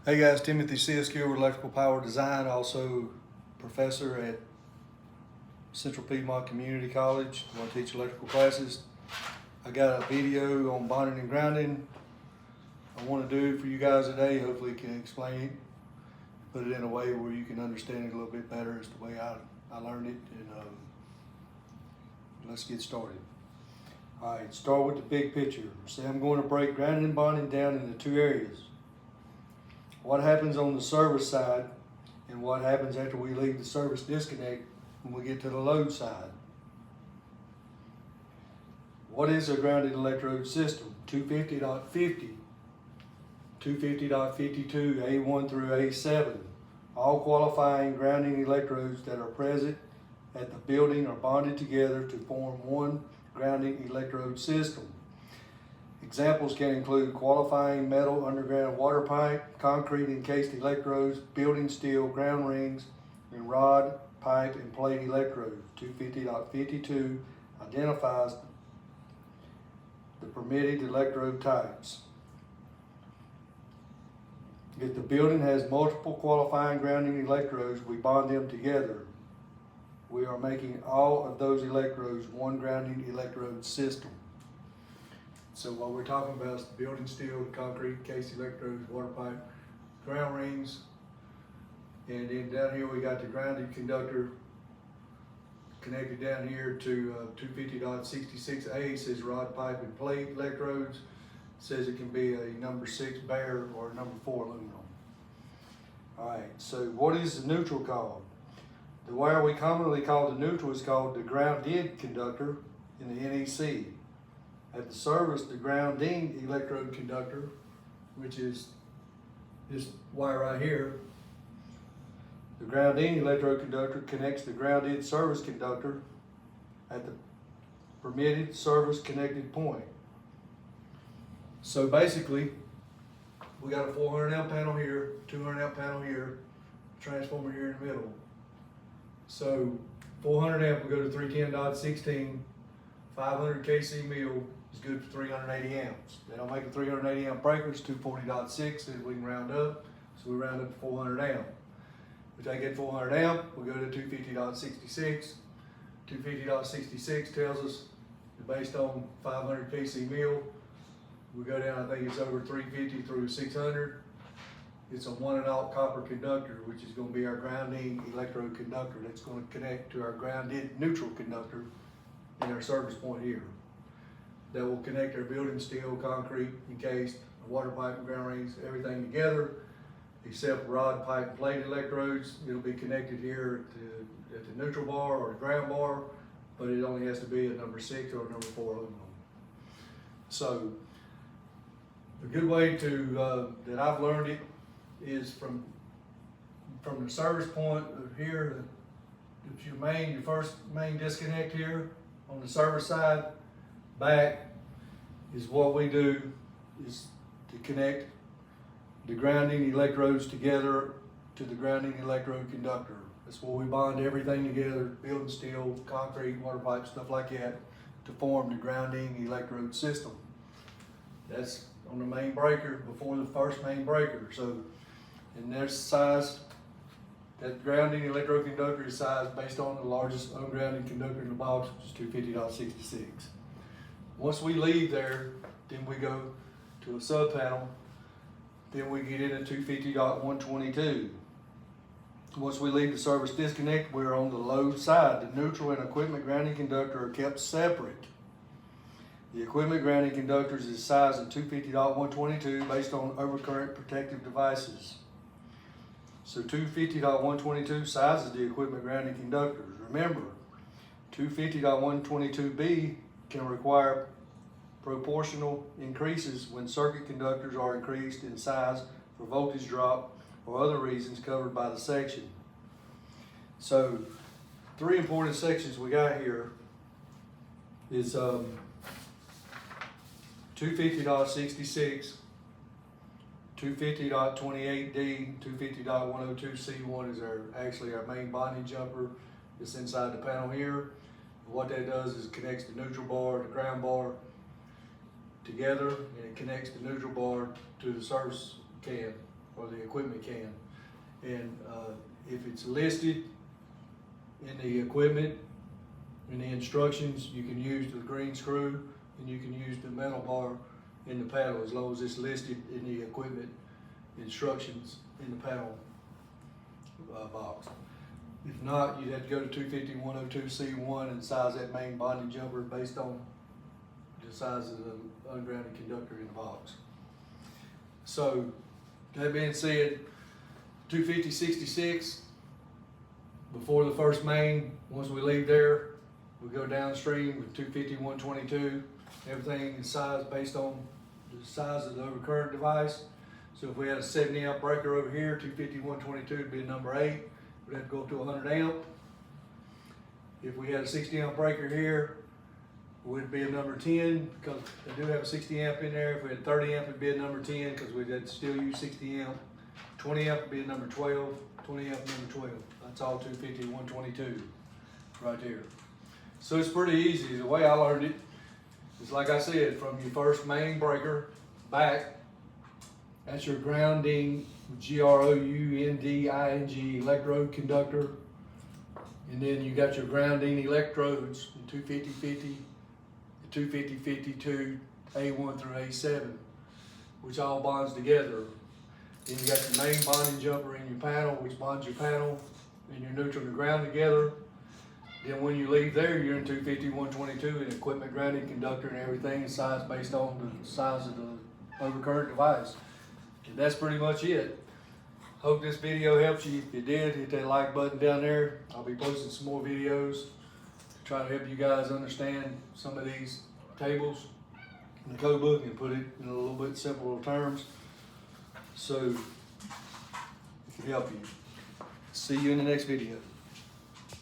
Hey guys, Timothy CSQ with Electrical Power Design, also professor at Central Piedmont Community College. I want to teach electrical classes. I got a video on bonding and grounding I want to do for you guys today. Hopefully can explain it, put it in a way where you can understand it a little bit better as the way I learned it. And let's get started. All right, start with the big picture. Say I'm going to break grounding and bonding down into two areas. What happens on the service side and what happens after we leave the service disconnect when we get to the load side. What is a grounding electrode system? 250.50, 250.52, A1 through A7, all qualifying grounding electrodes that are present at the building are bonded together to form one grounding electrode system. Examples can include qualifying metal underground water pipe, concrete encased electrodes, building steel, ground rings, and rod, pipe, and plate electrodes. 250.52 identifies the permitted electrode types. If the building has multiple qualifying grounding electrodes, we bond them together. We are making all of those electrodes one grounding electrode system. So what we're talking about is the building steel, concrete, case electrodes, water pipe, ground rings, and then down here we got the grounded conductor connected down here to 250.66A. Says rod, pipe, and plate electrodes. It says it can be a number 6 bare or a number 4 aluminum. All right, so what is the neutral called? The wire we commonly call the neutral is called the grounded conductor in the NEC. At the service, the grounding electrode conductor, which is this wire right here, the grounding electrode conductor connects the grounded service conductor at the permitted service connected point. So basically, we got a 400 amp panel here, 200 amp panel here, transformer here in the middle. So 400 amp will go to 310.16, 500 kC mil is good for 380 amps. They don't make a 380 amp breakers, 240.6 that we can round up, so we round up to 400 amp. We take that 400 amp, we go to 250.66. 250.66 tells us that based on 500 kC mil, we go down, I think it's over 350 through 600. It's a 1/0 copper conductor, which is going to be our grounding electrode conductor. That's going to connect to our grounded neutral conductor in our service point here. That will connect our building steel, concrete, encased, water pipe, and ground rings, everything together, except rod, pipe, and plate electrodes. It'll be connected here at the neutral bar or the ground bar, but it only has to be a number 6 or a number 4 aluminum. So, a good way to that I've learned it is from the service point of here. If your first main disconnect here on the service side, back is what we do is to connect the grounding electrodes together to the grounding electrode conductor. That's where we bond everything together, building steel, concrete, water pipe, stuff like that, to form the grounding electrode system. That's on the main breaker before the first main breaker. So, and their size, that grounding electrode conductor is sized based on the largest ungrounded conductor in the box, which is 250.66. Once we leave there, then we go to a sub panel. Then we get into 250.122. Once we leave the service disconnect, we're on the load side. The neutral and equipment grounding conductor are kept separate. The equipment grounding conductors is sized in 250.122 based on overcurrent protective devices. So 250.122 sizes the equipment grounding conductors. Remember, 250.122B can require proportional increases when circuit conductors are increased in size for voltage drop or other reasons covered by the section. So, 3 important sections we got here is 250.66, 250.28D, 250.102C1 is actually our main bonding jumper. It's inside the panel here. What that does is it connects the neutral bar, the ground bar together, and it connects the neutral bar to the service can or the equipment can. And if it's listed in the equipment, in the instructions, you can use the green screw and you can use the metal bar in the paddle as long as it's listed in the equipment instructions in the paddle box. If not, you'd have to go to 250-102C1 and size that main bonding jumper based on the size of the ungrounded conductor in the box. So, that being said, 250-66, before the first main, once we leave there, we go downstream with 250-122. Everything is sized based on the size of the overcurrent device. So if we had a 70 amp breaker over here, 250-122 would be number 8. We'd have to go up to 100 amp. If we had a 60 amp breaker here, it would be a number 10 because they do have a 60 amp in there. If we had 30 amp, it'd be a number 10 because we'd have to still use 60 amp. 20 amp would be a number 12. 20 amp number 12. That's all 250-122 right there. So it's pretty easy. The way I learned it is like I said, from your first main breaker back, that's your grounding, Grounding electrode conductor. And then you got your grounding electrodes, the 250-50, the 250-52, A1 through A7, which all bonds together. Then you got your main bonding jumper in your panel, which bonds your panel and your neutral to ground together. Then when you leave there, you're in 250-122 and equipment grounding conductor and everything is sized based on the size of the overcurrent device. And that's pretty much it. Hope this video helps you. If it did, hit that like button down there. I'll be posting some more videos to try to help you guys understand some of these tables in the code book and put it in a little bit simpler terms. So it can help you. See you in the next video.